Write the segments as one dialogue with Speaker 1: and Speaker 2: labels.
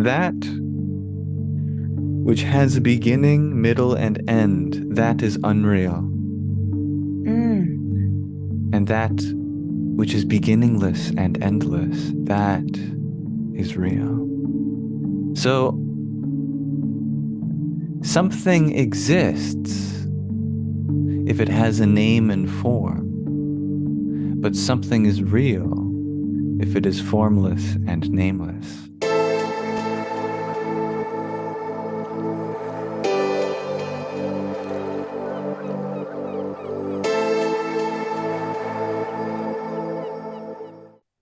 Speaker 1: That which has a beginning, middle, and end, that is unreal. And that which is beginningless and endless, that is real. So, something exists if it has a name and form, but something is real if it is formless and nameless.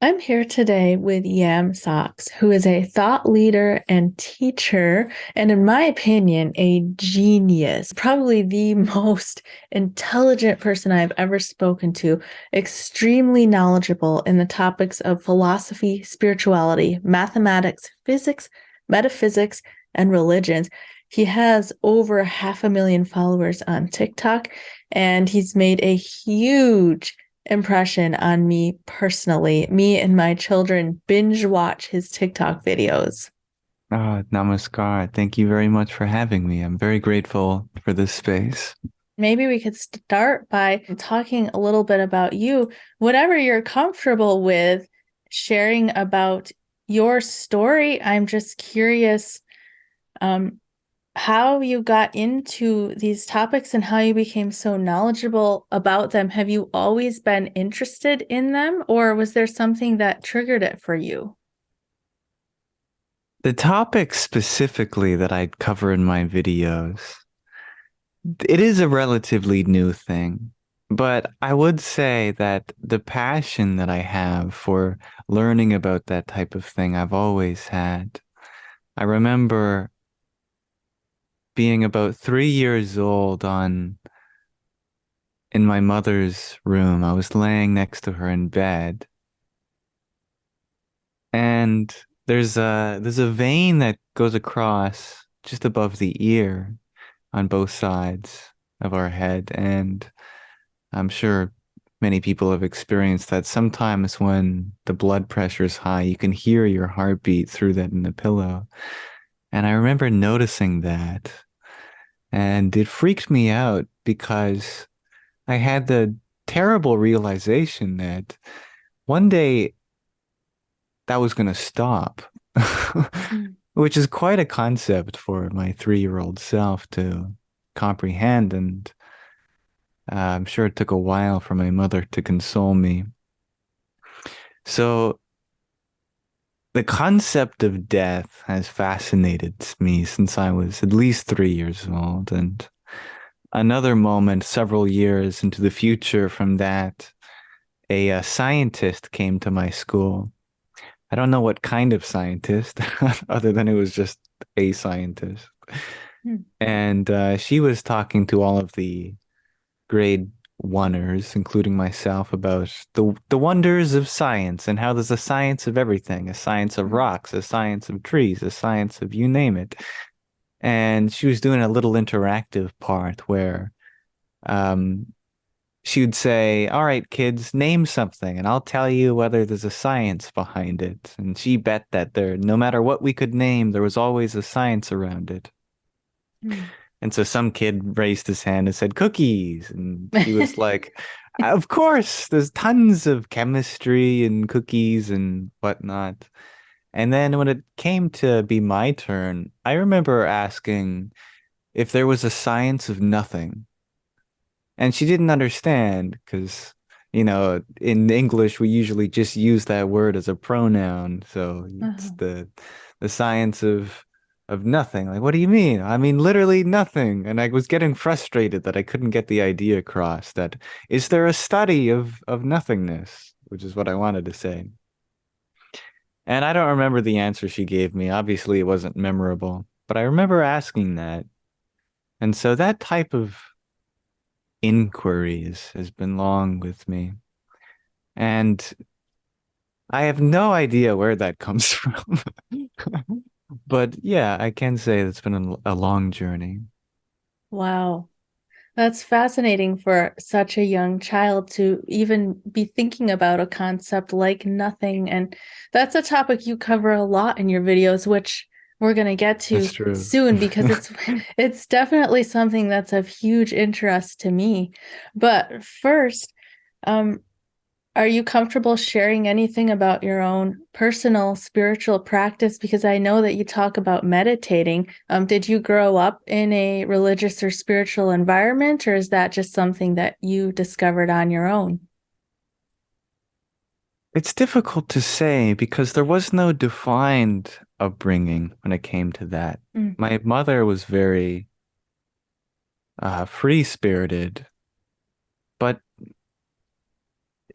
Speaker 2: I'm here today with Yam Socks, who is a thought leader and teacher, and in my opinion, a genius. Probably the most intelligent person I've ever spoken to, extremely knowledgeable in the topics of philosophy, spirituality, mathematics, physics, metaphysics, and religions. He has over 500,000 followers on TikTok, and he's made a huge impression on me personally. Me and my children binge watch his TikTok videos.
Speaker 1: Namaskar. Thank you very much for having me. I'm very grateful for this space.
Speaker 2: Maybe we could start by talking a little bit about you, whatever you're comfortable with sharing about your story. I'm just curious how you got into these topics and how you became so knowledgeable about them. Have you always been interested in them, or was there something that triggered it for you?
Speaker 1: The topic specifically that I cover in my videos, it is a relatively new thing, but I would say that the passion that I have for learning about that type of thing, I've always had. I remember being about 3 years old in my mother's room. I was laying next to her in bed. And there's a vein that goes across just above the ear on both sides of our head. And I'm sure many people have experienced that. Sometimes when the blood pressure is high, you can hear your heartbeat through that in the pillow. And I remember noticing that, and it freaked me out because I had the terrible realization that one day that was going to stop, which is quite a concept for my 3-year-old self to comprehend. And I'm sure it took a while for my mother to console me. So the concept of death has fascinated me since I was at least 3 years old. And another moment, several years into the future from that, a scientist came to my school. I don't know what kind of scientist, other than it was just a scientist. And she was talking to all of the grade oneers, including myself, about the wonders of science and how there's a science of everything, a science of rocks, a science of trees, a science of you name it. And she was doing a little interactive part where she would say, "All right, kids, name something, and I'll tell you whether there's a science behind it." And she bet that no matter what we could name, there was always a science around it. And so some kid raised his hand and said cookies. And he was like, of course, there's tons of chemistry and cookies and whatnot. And then when it came to be my turn, I remember asking if there was a science of nothing. And she didn't understand because, in English, we usually just use that word as a pronoun. So it's the science of nothing. Like, what do you mean? I mean, literally nothing. And I was getting frustrated that I couldn't get the idea across that, is there a study of nothingness? Which is what I wanted to say. And I don't remember the answer she gave me. Obviously, it wasn't memorable, but I remember asking that. And so that type of inquiries has been long with me. And I have no idea where that comes from. But yeah, I can say it's been a long journey.
Speaker 2: Wow. That's fascinating for such a young child to even be thinking about a concept like nothing. And that's a topic you cover a lot in your videos, which we're going to get
Speaker 1: That's
Speaker 2: to
Speaker 1: true.
Speaker 2: soon because it's definitely something that's of huge interest to me. But first, um, are you comfortable sharing anything about your own personal spiritual practice? Because I know that you talk about meditating. Did you grow up in a religious or spiritual environment, or is that just something that you discovered on your own?
Speaker 1: It's difficult to say because there was no defined upbringing when it came to that.
Speaker 2: Mm,
Speaker 1: My mother was very free-spirited, but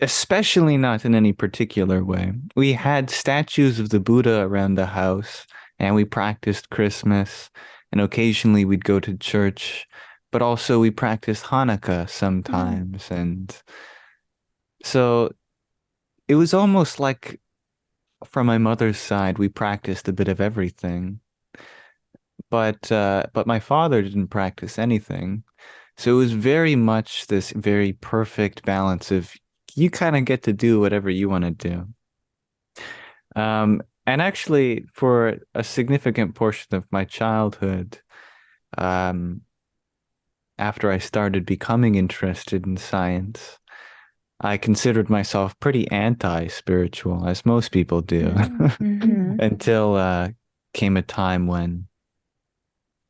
Speaker 1: especially not in any particular way. We had statues of the Buddha around the house, and we practiced Christmas, and occasionally we'd go to church, but also we practiced Hanukkah
Speaker 2: mm,
Speaker 1: sometimes. And so it was almost like from my mother's side, we practiced a bit of everything. But my father didn't practice anything. So it was very much this very perfect balance of you kind of get to do whatever you want to do. And actually, for a significant portion of my childhood, um, after I started becoming interested in science, I considered myself pretty anti-spiritual, as most people do,
Speaker 2: mm-hmm,
Speaker 1: until came a time when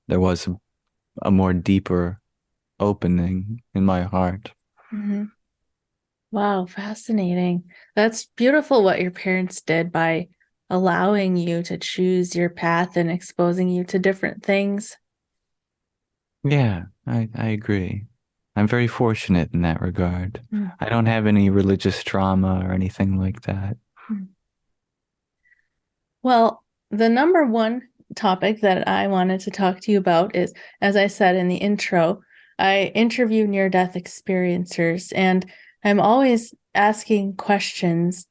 Speaker 1: there was a more deeper opening in my heart.
Speaker 2: mm-hmm. Wow, fascinating. That's beautiful what your parents did by allowing you to choose your path and exposing you to different things.
Speaker 1: Yeah, I agree. I'm very fortunate in that regard.
Speaker 2: Mm,
Speaker 1: I don't have any religious trauma or anything like that.
Speaker 2: mm. Well, the number one topic that I wanted to talk to you about is, as I said in the intro, I interview near-death experiencers, and I'm always asking questions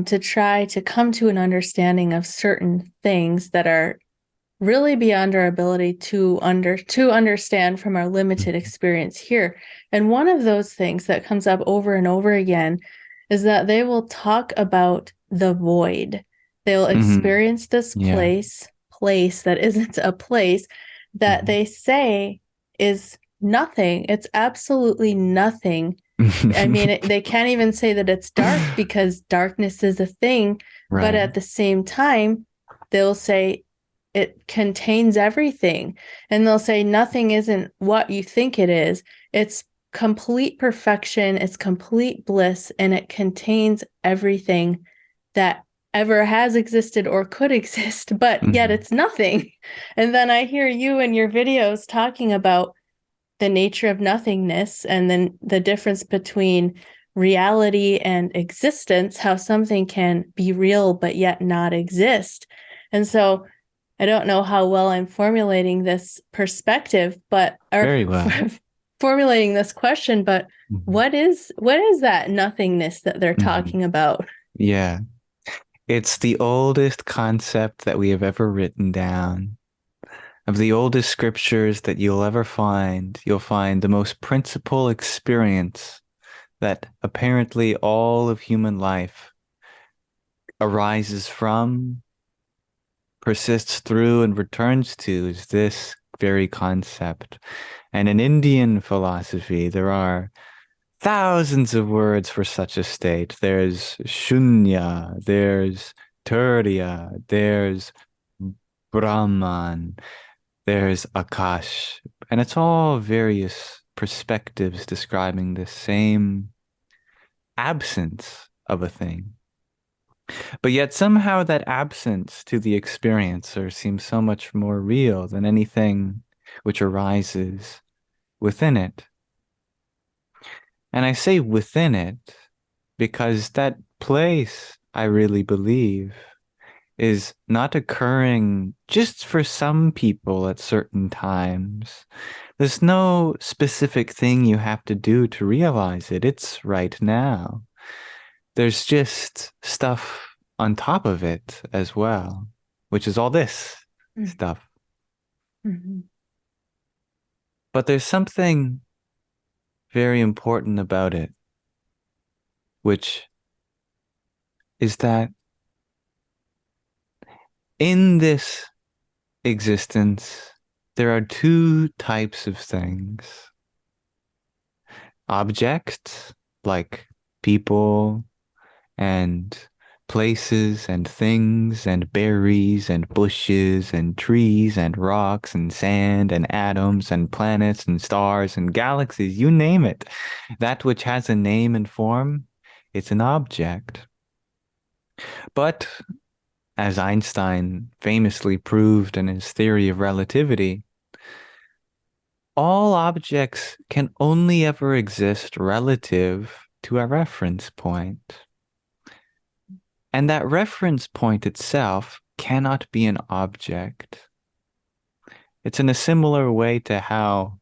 Speaker 2: to try to come to an understanding of certain things that are really beyond our ability to understand from our limited experience here. And one of those things that comes up over and over again is that they will talk about the void. They'll
Speaker 1: Hmm.
Speaker 2: experience this
Speaker 1: Yeah.
Speaker 2: place that isn't a place that
Speaker 1: Mhm.
Speaker 2: they say is nothing. It's absolutely nothing. I mean, they can't even say that it's dark because darkness is a thing, but
Speaker 1: Right.
Speaker 2: at the same time, they'll say it contains everything. And they'll say nothing isn't what you think it is. It's complete perfection, it's complete bliss, and it contains everything that ever has existed or could exist, but yet
Speaker 1: Hmm.
Speaker 2: it's nothing. And then I hear you in your videos talking about the nature of nothingness and then the difference between reality and existence, how something can be real but yet not exist. And so I don't know how well I'm formulating this perspective, but or
Speaker 1: Very well.
Speaker 2: formulating this question, but
Speaker 1: Mhm.
Speaker 2: what is that nothingness that they're
Speaker 1: Mhm.
Speaker 2: talking about?
Speaker 1: Yeah. It's the oldest concept that we have ever written down. Of the oldest scriptures that you'll find the most principal experience that apparently all of human life arises from, persists through, and returns to is this very concept. And in Indian philosophy, there are thousands of words for such a state. There's shunya, there's turiya, there's Brahman, there's Akash, and it's all various perspectives describing the same absence of a thing. But yet somehow that absence to the experiencer seems so much more real than anything which arises within it. And I say within it because that place, I really believe, is not occurring just for some people at certain times. There's no specific thing you have to do to realize it. It's right now. There's just stuff on top of it as well, which is all this stuff.
Speaker 2: Mm-hmm.
Speaker 1: But there's something very important about it, which is that in this existence, there are two types of things. Objects, like people and places and things and berries and bushes and trees and rocks and sand and atoms and planets and stars and galaxies, you name it. That which has a name and form, it's an object. But as Einstein famously proved in his theory of relativity, all objects can only ever exist relative to a reference point. And that reference point itself cannot be an object. It's in a similar way to how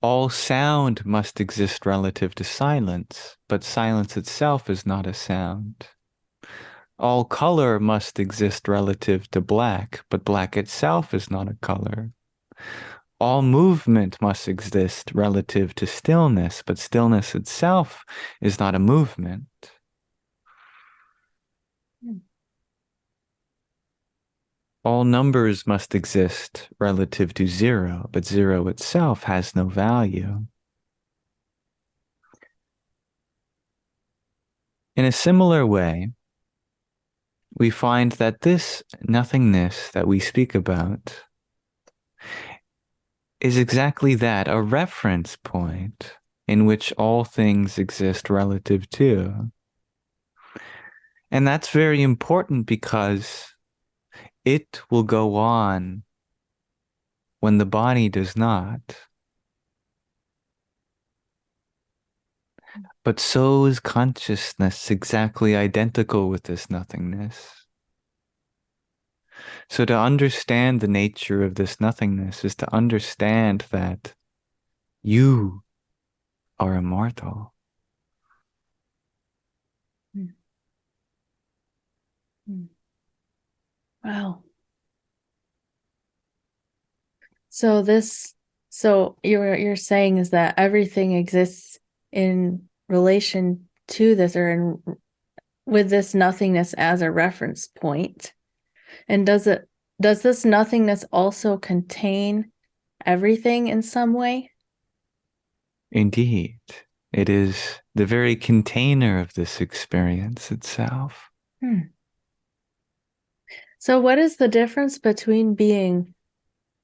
Speaker 1: all sound must exist relative to silence, but silence itself is not a sound. All color must exist relative to black, but black itself is not a color. All movement must exist relative to stillness, but stillness itself is not a movement. All numbers must exist relative to zero, but zero itself has no value. In a similar way, we find that this nothingness that we speak about is exactly that, a reference point in which all things exist relative to. And that's very important because it will go on when the body does not. But so is consciousness exactly identical with this nothingness. So to understand the nature of this nothingness is to understand that you are immortal.
Speaker 2: Wow. So you're saying is that everything exists in relation to this or in with this nothingness as a reference point. And does this nothingness also contain everything in some way?
Speaker 1: Indeed, it is the very container of this experience itself.
Speaker 2: So what is the difference between being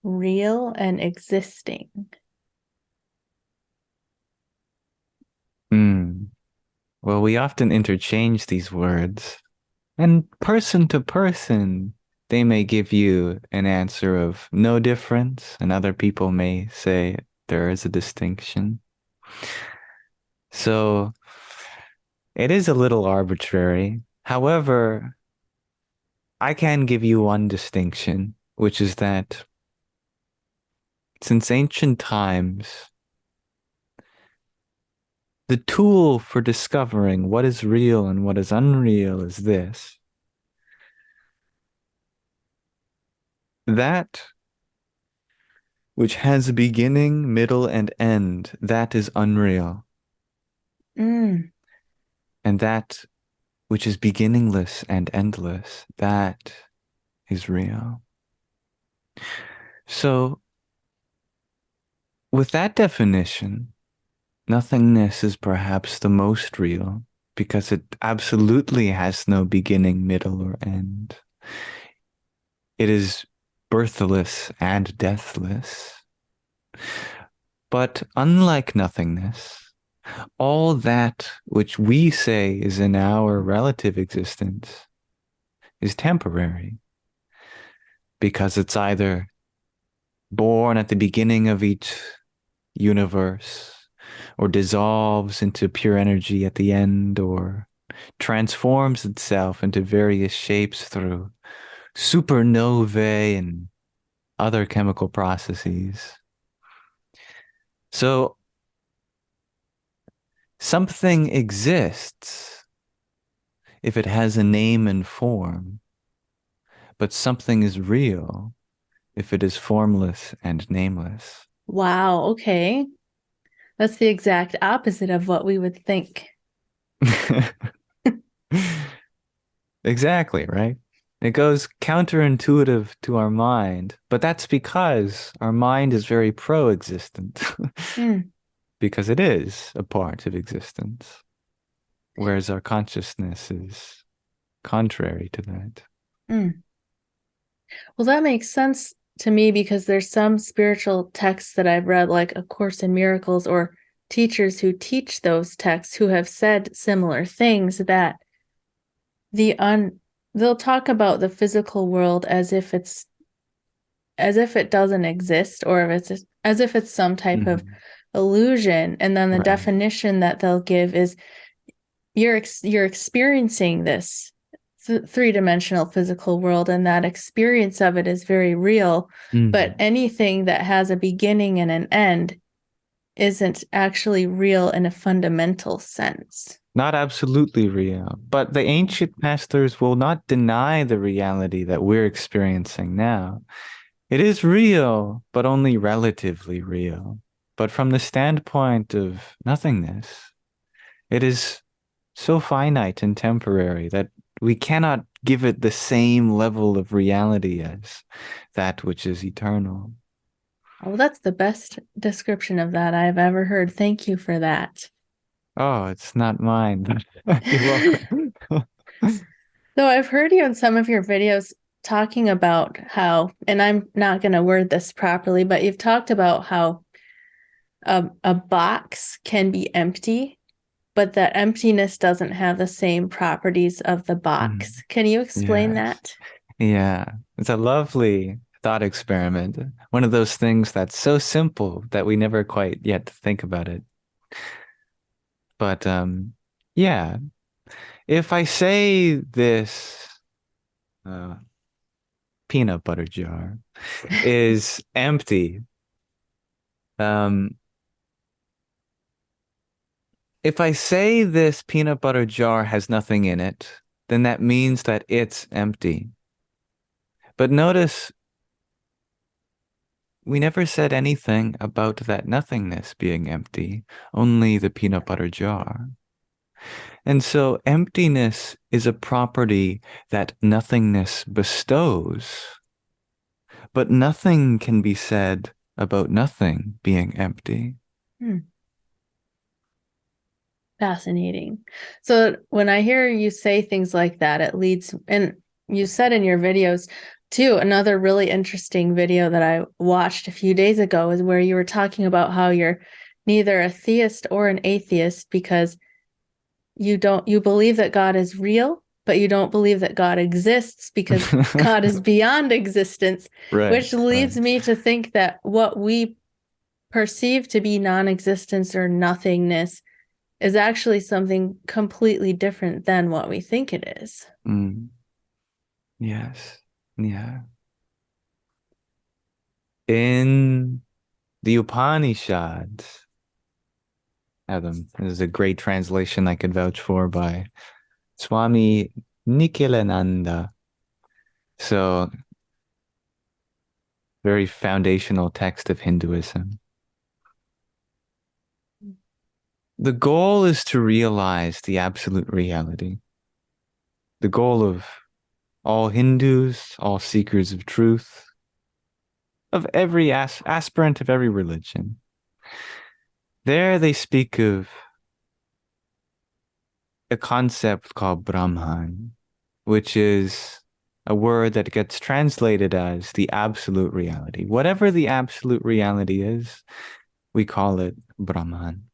Speaker 2: real and existing?
Speaker 1: Well, we often interchange these words, and person to person, they may give you an answer of no difference, and other people may say there is a distinction. So it is a little arbitrary. However, I can give you one distinction, which is that since ancient times, the tool for discovering what is real and what is unreal is this. That which has a beginning, middle, and end, that is unreal.
Speaker 2: Mm.
Speaker 1: And that which is beginningless and endless, that is real. So, with that definition, nothingness is perhaps the most real because it absolutely has no beginning, middle, or end. It is birthless and deathless. But unlike nothingness, all that which we say is in our relative existence is temporary because it's either born at the beginning of each universe or dissolves into pure energy at the end or transforms itself into various shapes through supernovae and other chemical processes. So something exists if it has a name and form, but something is real if it is formless and nameless.
Speaker 2: Wow, okay. That's the exact opposite of what we would think.
Speaker 1: Exactly, right? It goes counterintuitive to our mind, but that's because our mind is very pro-existent,
Speaker 2: Mm,
Speaker 1: because it is a part of existence, whereas our consciousness is contrary to that.
Speaker 2: mm. Well, that makes sense to me because there's some spiritual texts that I've read, like A Course in Miracles, or teachers who teach those texts who have said similar things that the un they'll talk about the physical world as if it doesn't exist, or if it's as if it's some type of
Speaker 1: Mhm.
Speaker 2: illusion, and then the
Speaker 1: Right.
Speaker 2: definition that they'll give is you're experiencing this three-dimensional physical world, and that experience of it is very real, but
Speaker 1: Mhm.
Speaker 2: anything that has a beginning and an end isn't actually real in a fundamental sense.
Speaker 1: Not absolutely real, but the ancient masters will not deny the reality that we're experiencing now. It is real, but only relatively real. But from the standpoint of nothingness, it is so finite and temporary that we cannot give it the same level of reality as that which is eternal.
Speaker 2: Well, that's the best description of that I've ever heard. Thank you for that.
Speaker 1: Oh, it's not mine. You're welcome.
Speaker 2: So I've heard you in some of your videos talking about how, and I'm not going to word this properly, but you've talked about how a box can be empty, but that emptiness doesn't have the same properties of the
Speaker 1: Mhm.
Speaker 2: box. Can you explain
Speaker 1: Yes.
Speaker 2: that?
Speaker 1: Yeah. It's a lovely thought experiment. One of those things that's so simple that we never quite yet think about it. But yeah, if I say this uh, peanut butter jar is empty, um, if I say this peanut butter jar has nothing in it, then that means that it's empty. But notice we never said anything about that nothingness being empty, only the peanut butter jar. And so emptiness is a property that nothingness bestows, but nothing can be said about nothing being empty.
Speaker 2: Hmm, fascinating. So when I hear you say things like that, it leads, and you said in your videos too, another really interesting video that I watched a few days ago is where you were talking about how you're neither a theist or an atheist because you believe that God is real, but you don't believe that God exists because God is beyond existence, which
Speaker 1: Right,
Speaker 2: leads
Speaker 1: right.
Speaker 2: me to think that what we perceive to be non-existence or nothingness is actually something completely different than what we think it is.
Speaker 1: Mm, yes. Yeah. In the Upanishads, Adam, this is a great translation I could vouch for by Swami Nikhilananda. So, very foundational text of Hinduism. The goal is to realize the absolute reality. The goal of all Hindus, all seekers of truth, of every aspirant of every religion. There they speak of a concept called Brahman, which is a word that gets translated as the absolute reality. Whatever the absolute reality is, we call it Brahman.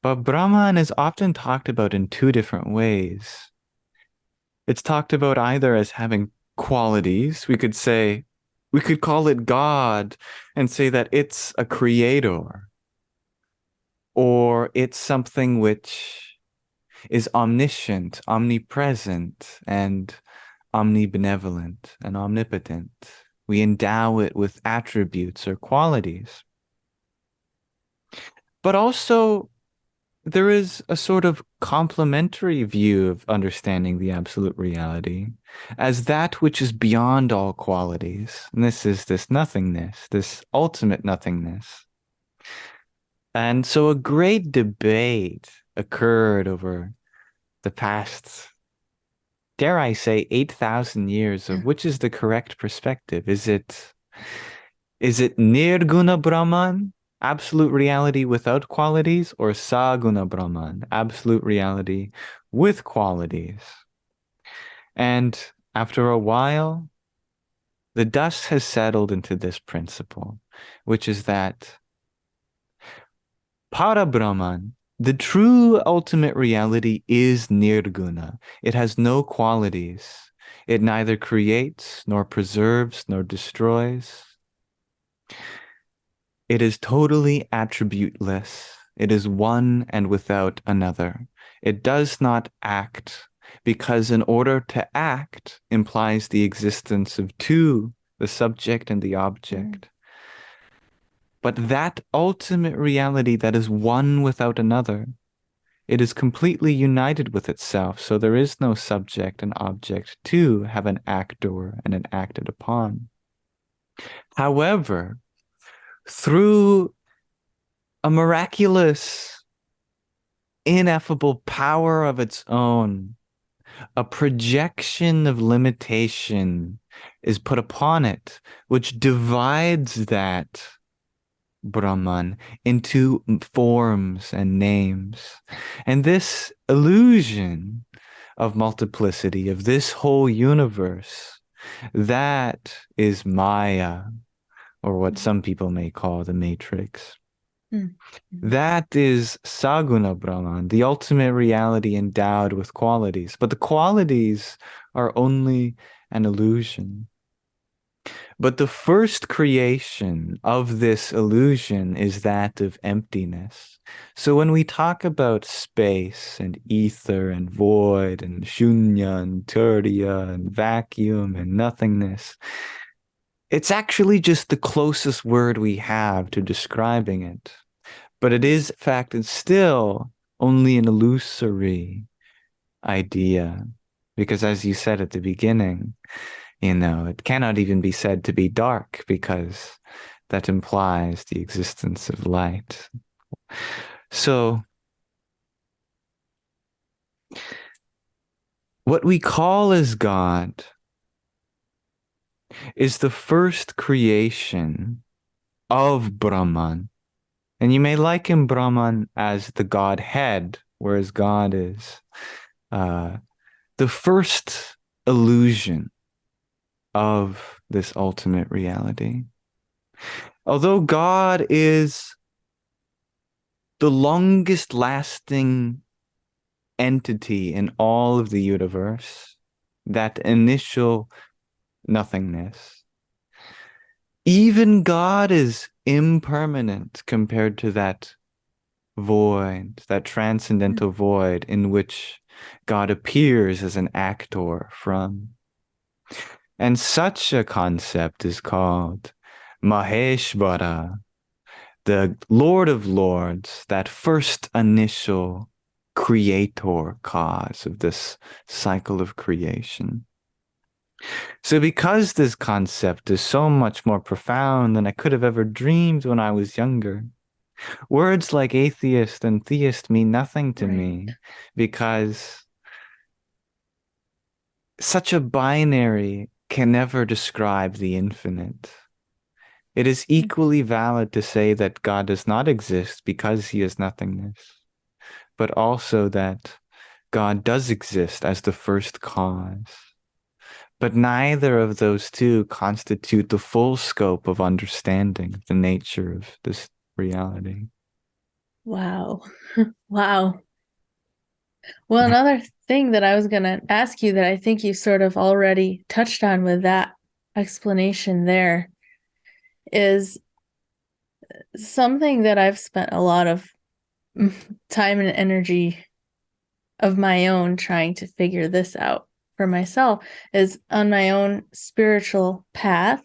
Speaker 1: But Brahman is often talked about in two different ways. It's talked about either as having qualities. We could call it God and say that it's a creator, or it's something which is omniscient, omnipresent, and omnibenevolent and omnipotent. We endow it with attributes or qualities. But also, there is a sort of complementary view of understanding the absolute reality as that which is beyond all qualities. And this is this nothingness, this ultimate nothingness. And so a great debate occurred over the past dare I say, 8,000 years of which is the correct perspective. Is it Nirguna Brahman, absolute reality without qualities, or Saguna Brahman, absolute reality with qualities? And after a while, the dust has settled into this principle, which is that Para Brahman, the true ultimate reality, is Nirguna. It has no qualities. It neither creates, nor preserves, nor destroys. It is totally attributeless. It is one and without another. It does not act, because in order to act implies the existence of two, the subject and the object. But that ultimate reality that is one without another, it is completely united with itself, so there is no subject and object to have an actor and an acted upon. However, through a miraculous, ineffable power of its own, a projection of limitation is put upon it, which divides that Brahman into forms and names. And this illusion of multiplicity, of this whole universe, that is Maya, or what some people may call the Matrix. That is Saguna Brahman, the ultimate reality endowed with qualities. But the qualities are only an illusion. But the first creation of this illusion is that of emptiness. So when we talk about space and ether and void and shunya and turiya and vacuum and nothingness, it's actually just the closest word we have to describing it. But it is, in fact, it's still only an illusory idea. Because as you said at the beginning, it cannot even be said to be dark because that implies the existence of light. So what we call as God is the first creation of Brahman. And you may liken Brahman as the Godhead, whereas God is the first illusion of this ultimate reality. Although God is the longest lasting entity in all of the universe, that initial nothingness, even God is impermanent compared to that void, that transcendental void in which God appears as an actor from. And such a concept is called Maheshvara, the Lord of Lords, that first initial creator cause of this cycle of creation. So because this concept is so much more profound than I could have ever dreamed when I was younger, words like atheist and theist mean nothing to me, because such a binary can never describe the infinite. It is equally valid to say that God does not exist because he is nothingness, but also that God does exist as the first cause. But neither of those two constitute the full scope of understanding the nature of this reality.
Speaker 2: Wow. Wow. Well, another thing that I was going to ask you that I think you sort of already touched on with that explanation there is something that I've spent a lot of time and energy of my own trying to figure this out for myself is on my own spiritual path.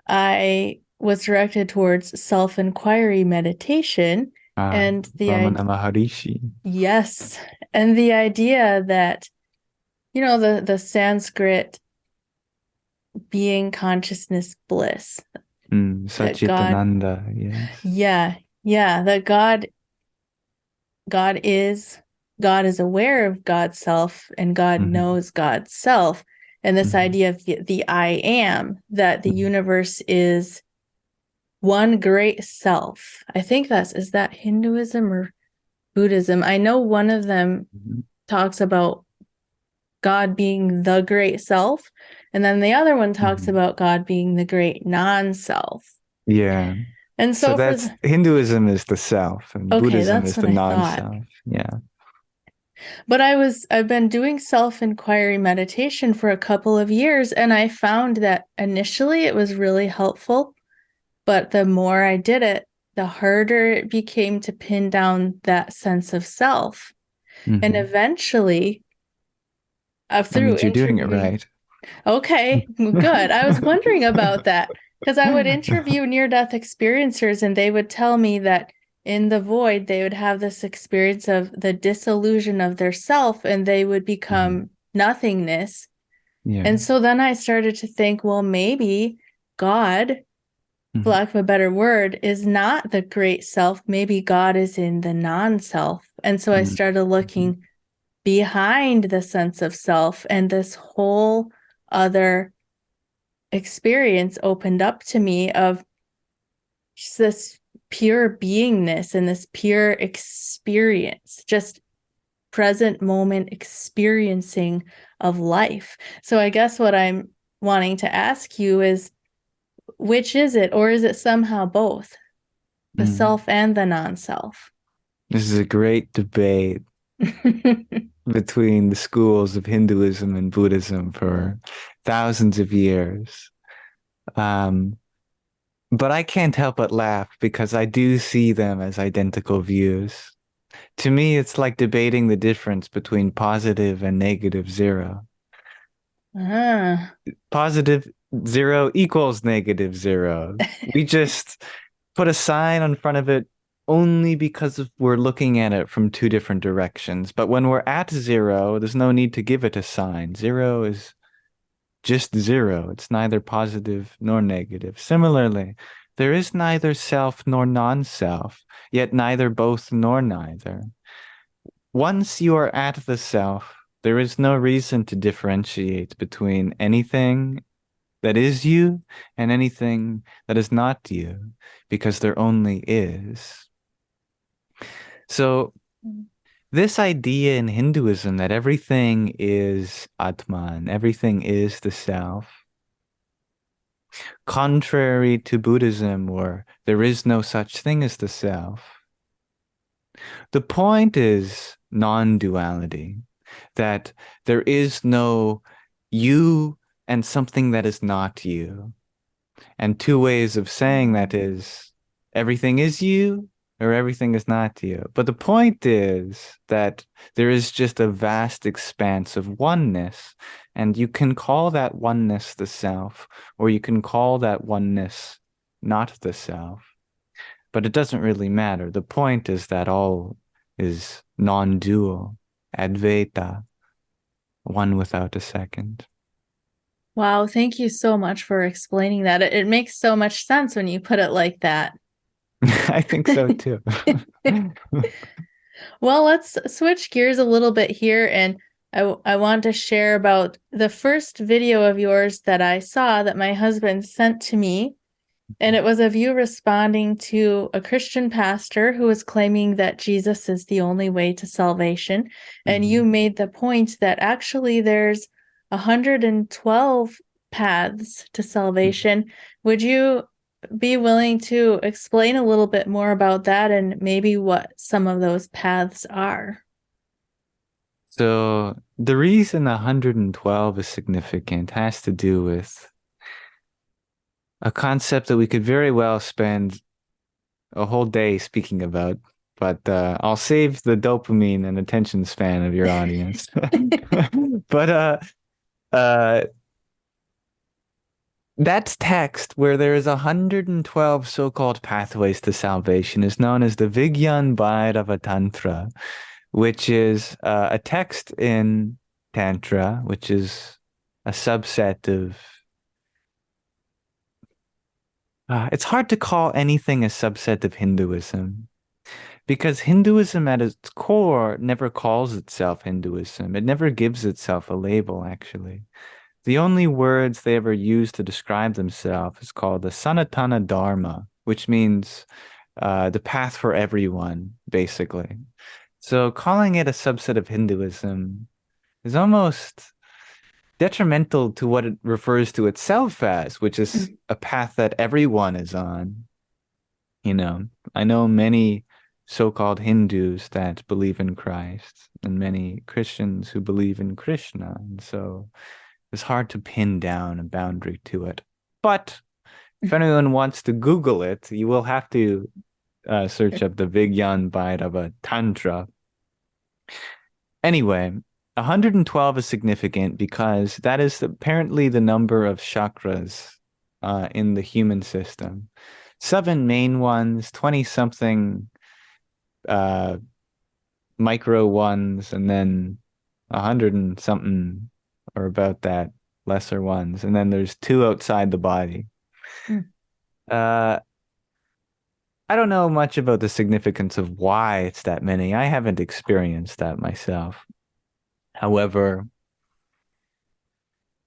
Speaker 2: I was directed towards self-inquiry meditation and the
Speaker 1: Ramana Maharishi.
Speaker 2: Yes, and the idea that the Sanskrit being consciousness bliss, that God,
Speaker 1: Satchitananda, yes.
Speaker 2: yeah, that God is God is aware of God's self and God
Speaker 1: Hmm.
Speaker 2: knows God's self. And this
Speaker 1: Hmm.
Speaker 2: idea of the I am, that the universe is one great self. I think is that Hinduism or Buddhism? I know one of them
Speaker 1: Hmm.
Speaker 2: talks about God being the great self, and then the other one talks
Speaker 1: Hmm.
Speaker 2: about God being the great non-self.
Speaker 1: Yeah.
Speaker 2: And
Speaker 1: So
Speaker 2: so for
Speaker 1: that's
Speaker 2: the,
Speaker 1: Hinduism is the self and
Speaker 2: okay,
Speaker 1: Buddhism
Speaker 2: that's
Speaker 1: is
Speaker 2: what
Speaker 1: the
Speaker 2: I thought.
Speaker 1: non-self. Yeah.
Speaker 2: But I've been doing self-inquiry meditation for a couple of years, and I found that initially it was really helpful, but the more I did it, the harder it became to pin down that sense of self. And
Speaker 1: Hmm.
Speaker 2: eventually,
Speaker 1: That
Speaker 2: through
Speaker 1: means you're doing it
Speaker 2: interviewing,
Speaker 1: right.
Speaker 2: okay, good. I was wondering about that because I would interview near-death experiencers and they would tell me that in the void, they would have this experience of the dissolution of their self and they would
Speaker 1: Hmm.
Speaker 2: become nothingness.
Speaker 1: Yeah.
Speaker 2: And so then I started to think, well, maybe God, for
Speaker 1: Hmm.
Speaker 2: lack of a better word, is not the great self. Maybe God is in the non-self. And so I
Speaker 1: Hmm.
Speaker 2: started looking behind the sense of self, and this whole other experience opened up to me of just this pure beingness and this pure experience, just present moment experiencing of life. So I guess what I'm wanting to ask you is, which is it, or is it somehow both, the
Speaker 1: Hmm.
Speaker 2: self and the non-self?
Speaker 1: This is a great debate between the schools of Hinduism and Buddhism for thousands of years. Um, but I can't help but laugh because I do see them as identical views. To me, it's like debating the difference between positive and negative zero.
Speaker 2: Ah.
Speaker 1: Positive zero equals negative zero. We just put a sign in front of it only because we're looking at it from two different directions. But when we're at zero, there's no need to give it a sign. Zero is just zero. It's neither positive nor negative. Similarly, there is neither self nor non-self, yet neither both nor neither. Once you are at the self, there is no reason to differentiate between anything that is you and anything that is not you, because there only is. So, this idea in Hinduism that everything is Atman, everything is the self, contrary to Buddhism, where there is no such thing as the self. The point is non-duality, that there is no you and something that is not you. And two ways of saying that is everything is you or everything is not you. But the point is that there is just a vast expanse of oneness, and you can call that oneness the self, or you can call that oneness not the self. But it doesn't really matter. The point is that all is non-dual, Advaita, one without a second.
Speaker 2: Wow, thank you so much for explaining that. It makes so much sense when you put it like that.
Speaker 1: I think so too.
Speaker 2: Well, let's switch gears a little bit here, and I want to share about the first video of yours that I saw that my husband sent to me. And it was of you responding to a Christian pastor who was claiming that Jesus is the only way to salvation. And you
Speaker 1: Mhm.
Speaker 2: made the point that actually there's 112 paths to salvation. Would you be willing to explain a little bit more about that and maybe what some of those paths are?
Speaker 1: So the reason 112 is significant has to do with a concept that we could very well spend a whole day speaking about, but I'll save the dopamine and attention span of your audience. But uh, that text where there is 112 so-called pathways to salvation is known as the Vigyan Bhairava Tantra, which is a text in Tantra, which is a subset of. It's hard to call anything a subset of Hinduism Because Hinduism at its core never calls itself Hinduism. It never gives itself a label, actually. The only words they ever use to describe themselves is called the Sanatana Dharma, which means the path for everyone, basically. So calling it a subset of Hinduism is almost detrimental to what it refers to itself as, which is
Speaker 2: Mm.
Speaker 1: a path that everyone is on. You know, I know many so-called Hindus that believe in Christ and many Christians who believe in Krishna. And so it's hard to pin down a boundary to it. But if anyone wants to Google it, you will have to search up the Vigyan Bhairava Tantra. Anyway, 112 is significant because that is apparently the number of chakras in the human system. Seven main ones, 20 something uh, micro ones, and then 100 and something or about that lesser ones. And then there's two outside the body.
Speaker 2: Mm.
Speaker 1: Uh, I don't know much about the significance of why it's that many. I haven't experienced that myself. However,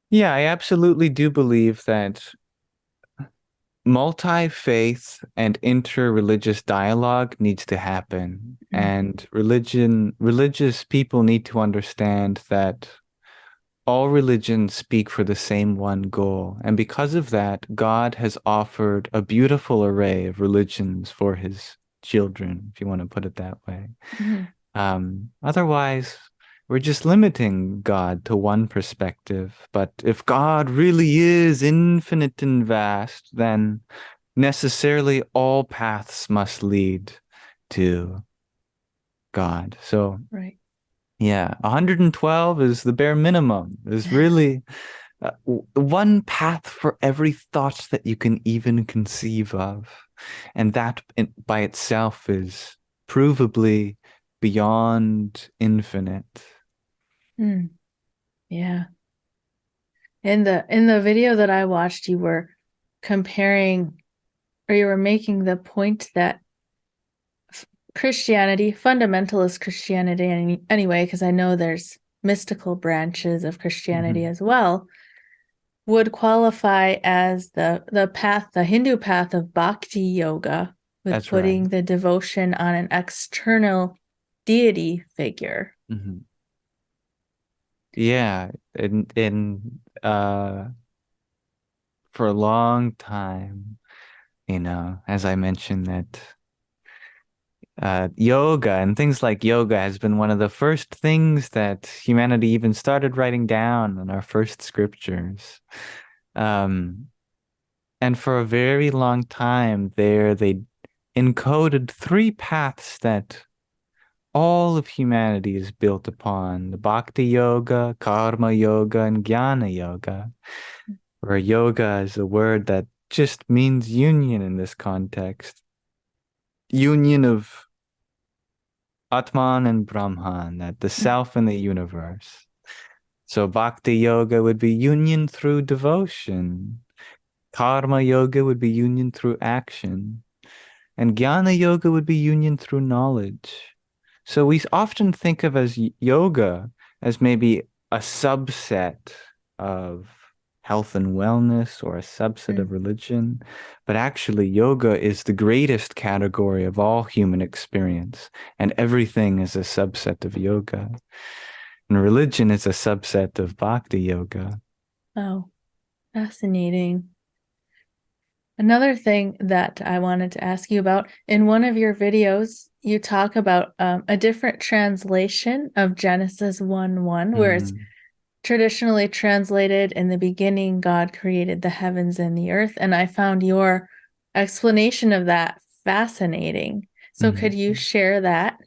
Speaker 1: yeah, I absolutely do believe that multi-faith and inter-religious dialogue needs to happen.
Speaker 2: Mm.
Speaker 1: And religious people need to understand that all religions speak for the same one goal. And because of that, God has offered a beautiful array of religions for his children, if you want to put it that way.
Speaker 2: Mhm.
Speaker 1: Otherwise, we're just limiting God to one perspective. But if God really is infinite and vast, then necessarily all paths must lead to God. So,
Speaker 2: Right.
Speaker 1: yeah, 112 is the bare minimum. Is really one path for every thought that you can even conceive of. And that by itself is provably beyond infinite.
Speaker 2: Mm. Yeah. In the video that I watched, you were comparing or you were making the point that Christianity, fundamentalist Christianity anyway, because I know there's mystical branches of Christianity
Speaker 1: Mhm.
Speaker 2: as well, would qualify as the path, the Hindu path of bhakti yoga, with
Speaker 1: That's right.
Speaker 2: putting the devotion on an external deity figure.
Speaker 1: Mhm. Yeah, for a long time, as I mentioned that yoga and things like yoga has been one of the first things that humanity even started writing down in our first scriptures. Um, and for a very long time there, they encoded three paths that all of humanity is built upon: the Bhakti Yoga, Karma Yoga, and Jnana Yoga, where yoga is a word that just means union in this context. Union of Atman and Brahman, that the self and the universe. So Bhakti Yoga would be union through devotion. Karma Yoga would be union through action. And Jnana Yoga would be union through knowledge. So we often think of as yoga as maybe a subset of health and wellness or a subset of
Speaker 2: Mm.
Speaker 1: religion, but actually yoga is the greatest category of all human experience, and everything is a subset of yoga. And religion is a subset of bhakti yoga.
Speaker 2: Oh, fascinating. Another thing that I wanted to ask you about, in one of your videos, you talk about a different translation of Genesis 1:1, where it's
Speaker 1: Mhm.
Speaker 2: traditionally translated, in the beginning, God created the heavens and the earth. And I found your explanation of that fascinating. So could you
Speaker 1: Mhm.
Speaker 2: share that?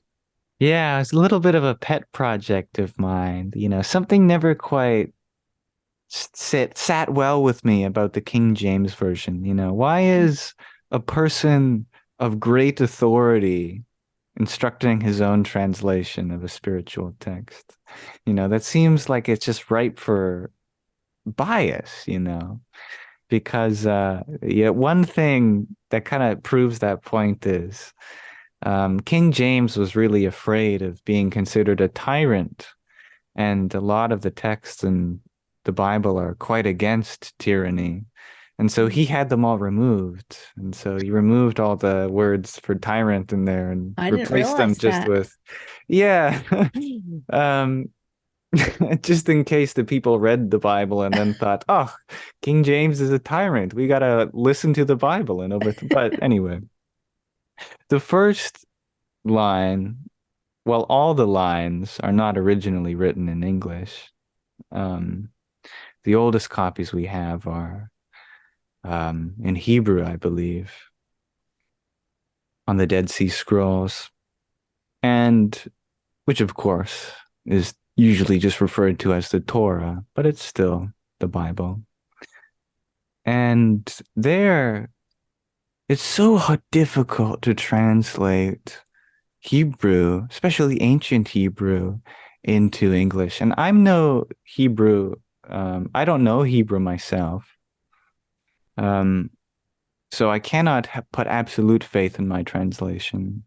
Speaker 1: Yeah, it's a little bit of a pet project of mine. Something never quite sat well with me about the King James version. Why is a person of great authority instructing his own translation of a spiritual text? That seems like it's just ripe for bias, because yeah, one thing that kind of proves that point is King James was really afraid of being considered a tyrant, and a lot of the texts in the Bible are quite against tyranny. And so he had them all removed. And so he removed all the words for tyrant in there and
Speaker 2: I didn't
Speaker 1: replaced them
Speaker 2: realize
Speaker 1: just
Speaker 2: that.
Speaker 1: with, yeah. Um, just in case the people read the Bible and then thought, oh, King James is a tyrant. We gotta listen to the Bible and over. But anyway, the first line, well, all the lines are not originally written in English. Um, the oldest copies we have are in Hebrew, I believe, on the Dead Sea Scrolls, and which, of course, is usually just referred to as the Torah, but it's still the Bible. And there, it's so difficult to translate Hebrew, especially ancient Hebrew, into English. And I'm no Hebrew, I don't know Hebrew myself. Um, so I cannot put absolute faith in my translation.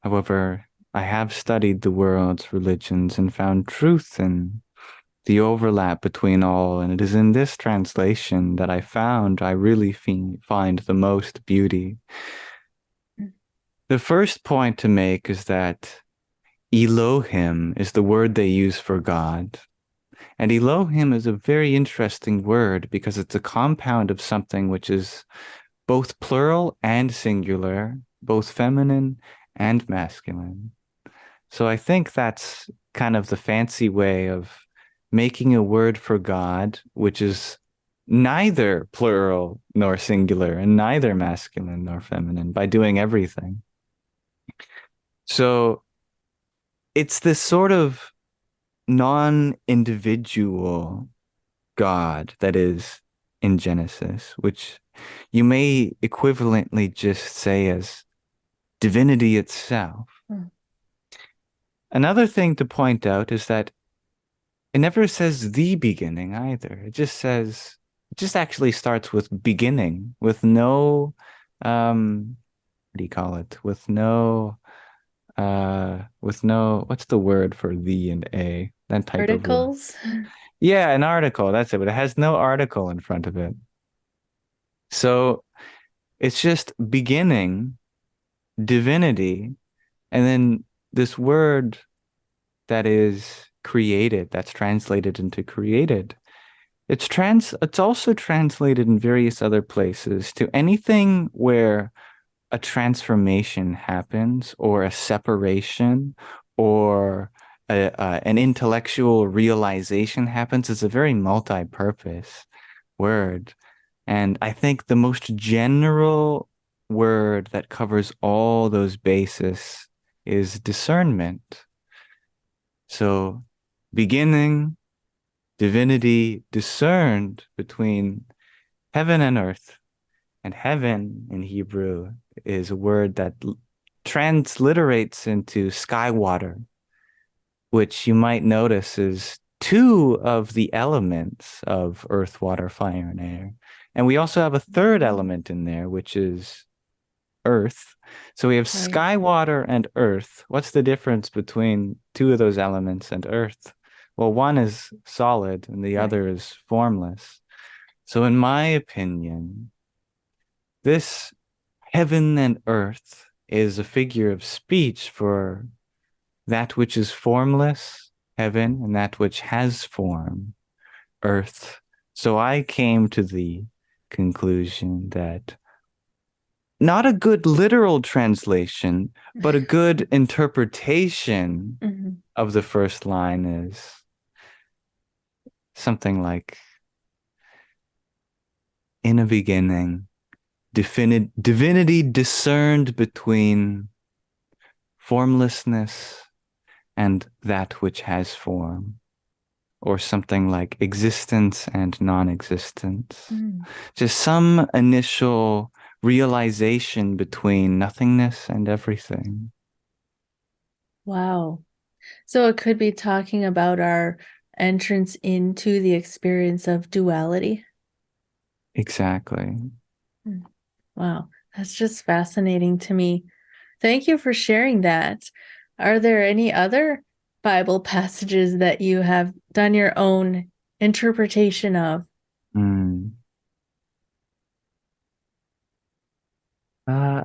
Speaker 1: However, I have studied the world's religions and found truth in the overlap between all, and it is in this translation that I really find the most beauty. The first point to make is that Elohim is the word they use for God. And Elohim is a very interesting word because it's a compound of something which is both plural and singular, both feminine and masculine. So I think that's kind of the fancy way of making a word for God, which is neither plural nor singular and neither masculine nor feminine by doing everything. So it's this sort of non-individual God that is in Genesis, which you may equivalently just say as divinity itself.
Speaker 2: Hmm.
Speaker 1: Another thing to point out is that it never says the beginning either. It just actually starts with beginning, with no, what do you call it? With no, what's the word for the and a? That type of word.
Speaker 2: Articles?
Speaker 1: Yeah, an article, that's it, but it has no article in front of it. So it's just beginning, divinity, and then this word that is created, that's translated into created. It's also translated in various other places to anything where a transformation happens or a separation or an intellectual realization happens. It's a very multi-purpose word. And I think the most general word that covers all those bases is discernment. So beginning, divinity discerned between heaven and earth. And heaven in Hebrew is a word that transliterates into sky water, which you might notice is two of the elements of earth, water, fire, and air. And we also have a third element in there, which is earth. So we have
Speaker 2: Right.
Speaker 1: sky, water, and earth. What's the difference between two of those elements and earth? Well, one is solid and the
Speaker 2: Right.
Speaker 1: other is formless. So in my opinion, this heaven and earth is a figure of speech for that which is formless, heaven, and that which has form, earth. So I came to the conclusion that not a good literal translation, but a good interpretation
Speaker 2: Mhm.
Speaker 1: of the first line is something like, in a beginning, divinity discerned between formlessness and that which has form, or something like existence and non-existence.
Speaker 2: Mm.
Speaker 1: Just some initial realization between nothingness and everything.
Speaker 2: Wow. So it could be talking about our entrance into the experience of duality.
Speaker 1: Exactly.
Speaker 2: Mm. Wow. That's just fascinating to me. Thank you for sharing that. Are there any other Bible passages that you have done your own interpretation of?
Speaker 1: Hmm. Uh,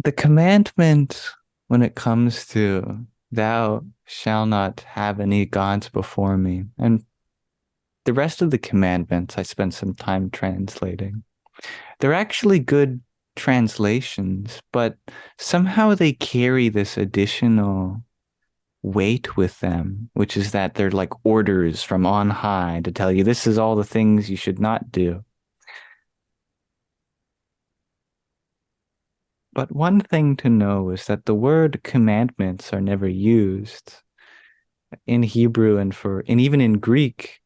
Speaker 1: the commandment when it comes to thou shall not have any gods before me, and the rest of the commandments I spent some time translating. They're actually good translations, but somehow they carry this additional weight with them, which is that they're like orders from on high to tell you this is all the things you should not do. But one thing to know is that the word commandments are never used in Hebrew and even in Greek.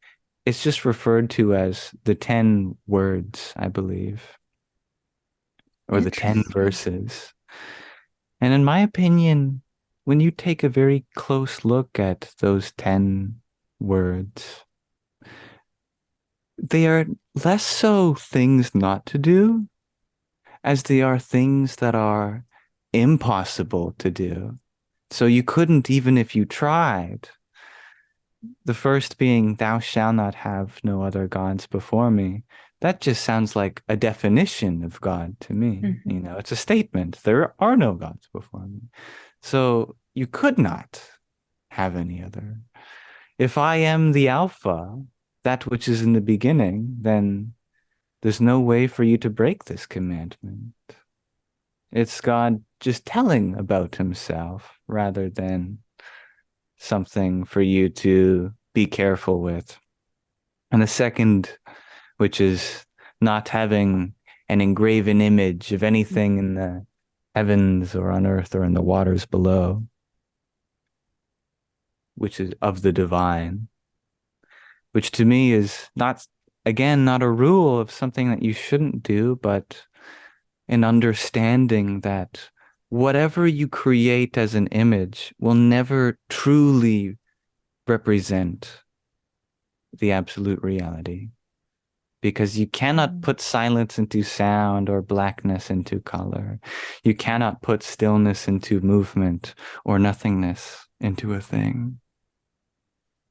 Speaker 1: It's just referred to as the 10 words, I believe, or the 10
Speaker 2: Interesting.
Speaker 1: verses. And in my opinion, when you take a very close look at those 10 words, they are less so things not to do as they are things that are impossible to do. So you couldn't, even if you tried. The first being, thou shalt not have no other gods before me. That just sounds like a definition of God to me.
Speaker 2: Mhm.
Speaker 1: It's a statement. There are no gods before me. So you could not have any other. If I am the Alpha, that which is in the beginning, then there's no way for you to break this commandment. It's God just telling about himself rather than something for you to be careful with. And the second, which is not having an engraven image of anything in the heavens or on earth or in the waters below, which is of the divine, which to me is not, again, not a rule of something that you shouldn't do, but an understanding that whatever you create as an image will never truly represent the absolute reality. Because you cannot put silence into sound or blackness into color. You cannot put stillness into movement or nothingness into a thing.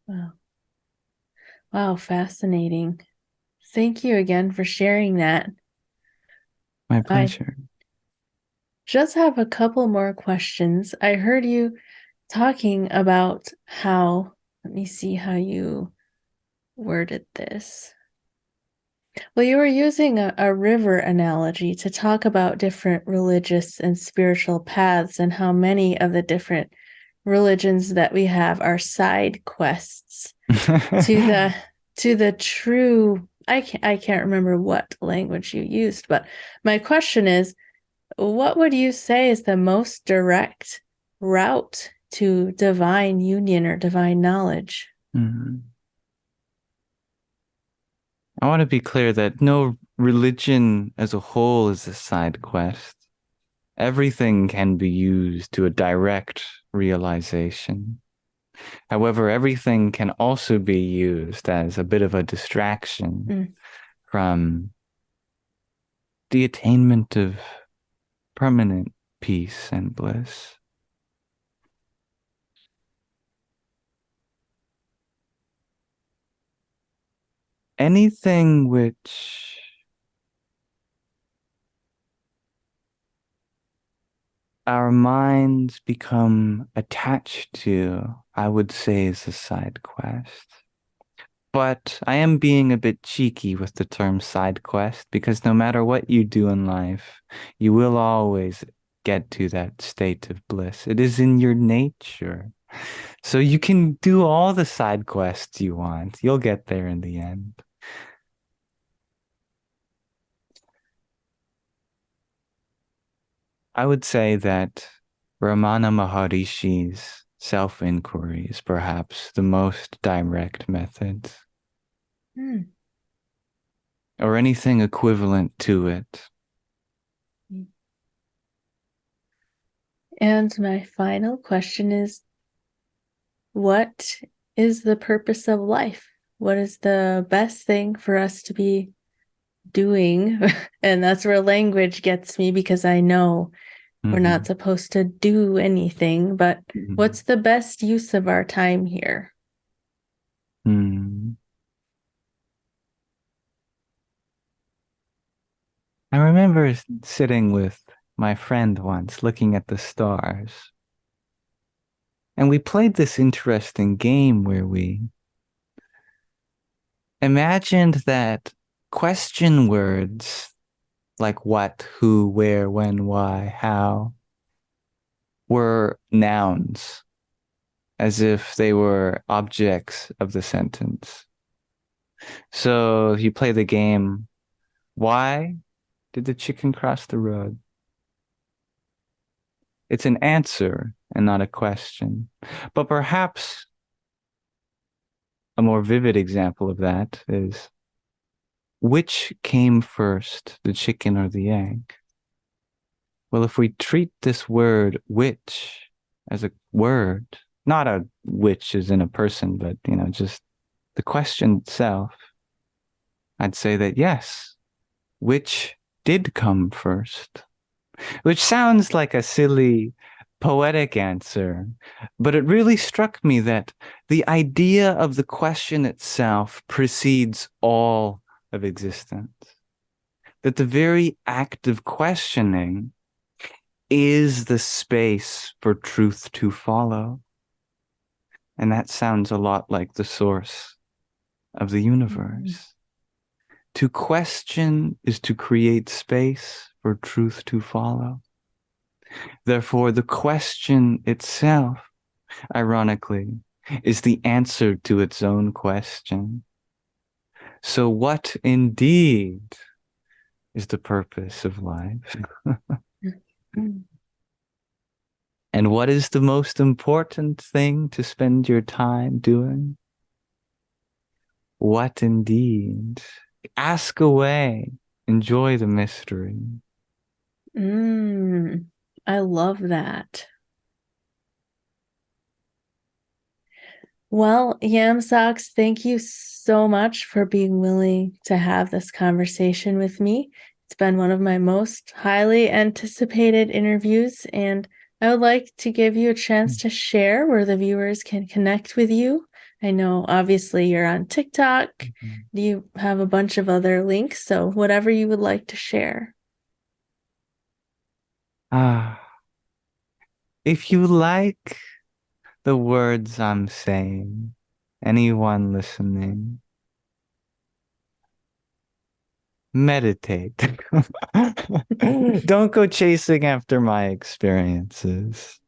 Speaker 2: Wow. Wow, fascinating. Thank you again for sharing that.
Speaker 1: My
Speaker 2: I
Speaker 1: pleasure.
Speaker 2: just have a couple more questions. I heard you talking about how, let me see how you worded this. Well, you were using a river analogy to talk about different religious and spiritual paths and how many of the different religions that we have are side quests to the to the true I can't remember what language you used, but my question is, what would you say is the most direct route to divine union or divine knowledge?
Speaker 1: Mhm. I want to be clear that no religion as a whole is a side quest. Everything can be used to a direct realization. However, everything can also be used as a bit of a distraction
Speaker 2: Mm.
Speaker 1: from the attainment of permanent peace and bliss. Anything which our minds become attached to, I would say is a side quest. But I am being a bit cheeky with the term side quest because no matter what you do in life, you will always get to that state of bliss. It is in your nature. So you can do all the side quests you want. You'll get there in the end. I would say that Ramana Maharishi's self-inquiry is perhaps the most direct method,
Speaker 2: Mm.
Speaker 1: or anything equivalent to it.
Speaker 2: And my final question is, what is the purpose of life? What is the best thing for us to be doing? And that's where language gets me because I know We're not supposed to do anything, but what's the best use of our time here?
Speaker 1: I remember sitting with my friend once looking at the stars. And we played this interesting game where we imagined that question words like what, who, where, when, why, how were nouns, as if they were objects of the sentence. So you play the game, why did the chicken cross the road? It's an answer and not a question. But perhaps a more vivid example of that is, which came first, the chicken or the egg? Well, if we treat this word which as a word, not a which as in a person, but, just the question itself, I'd say that yes, which did come first? Which sounds like a silly poetic answer, but it really struck me that the idea of the question itself precedes all of existence. That the very act of questioning is the space for truth to follow. And that sounds a lot like the source of the universe. To question is to create space for truth to follow. Therefore, the question itself, ironically, is the answer to its own question. So what indeed is the purpose of life? And what is the most important thing to spend your time doing? What indeed? Ask away. Enjoy the mystery.
Speaker 2: I love that. Well, Yam Socks, thank you so much for being willing to have this conversation with me. It's been one of my most highly anticipated interviews, and I would like to give you a chance to share where the viewers can connect with you. I know, obviously, you're on TikTok. You have a bunch of other links, so whatever you would like to share.
Speaker 1: If you like the words I'm saying, anyone listening, meditate. Don't go chasing after my experiences.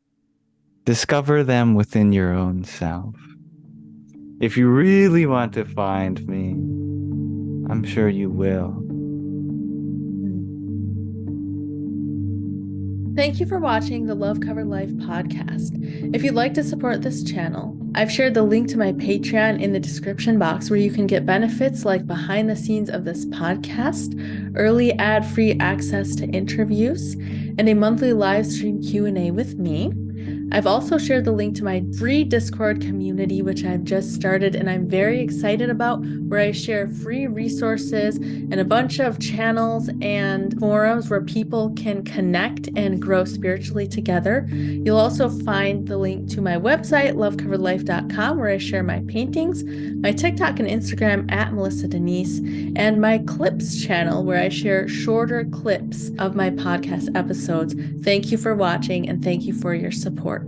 Speaker 1: Discover them within your own self. If you really want to find me, I'm sure you will.
Speaker 2: Thank you for watching the Love Covered Life podcast. If you'd like to support this channel, I've shared the link to my Patreon in the description box where you can get benefits like behind the scenes of this podcast, early ad-free access to interviews, and a monthly live stream Q&A with me. I've also shared the link to my free Discord community, which I've just started and I'm very excited about, where I share free resources and a bunch of channels and forums where people can connect and grow spiritually together. You'll also find the link to my website, lovecoveredlife.com, where I share my paintings, my TikTok and Instagram at Melissa Denise, and my clips channel, where I share shorter clips of my podcast episodes. Thank you for watching and thank you for your support.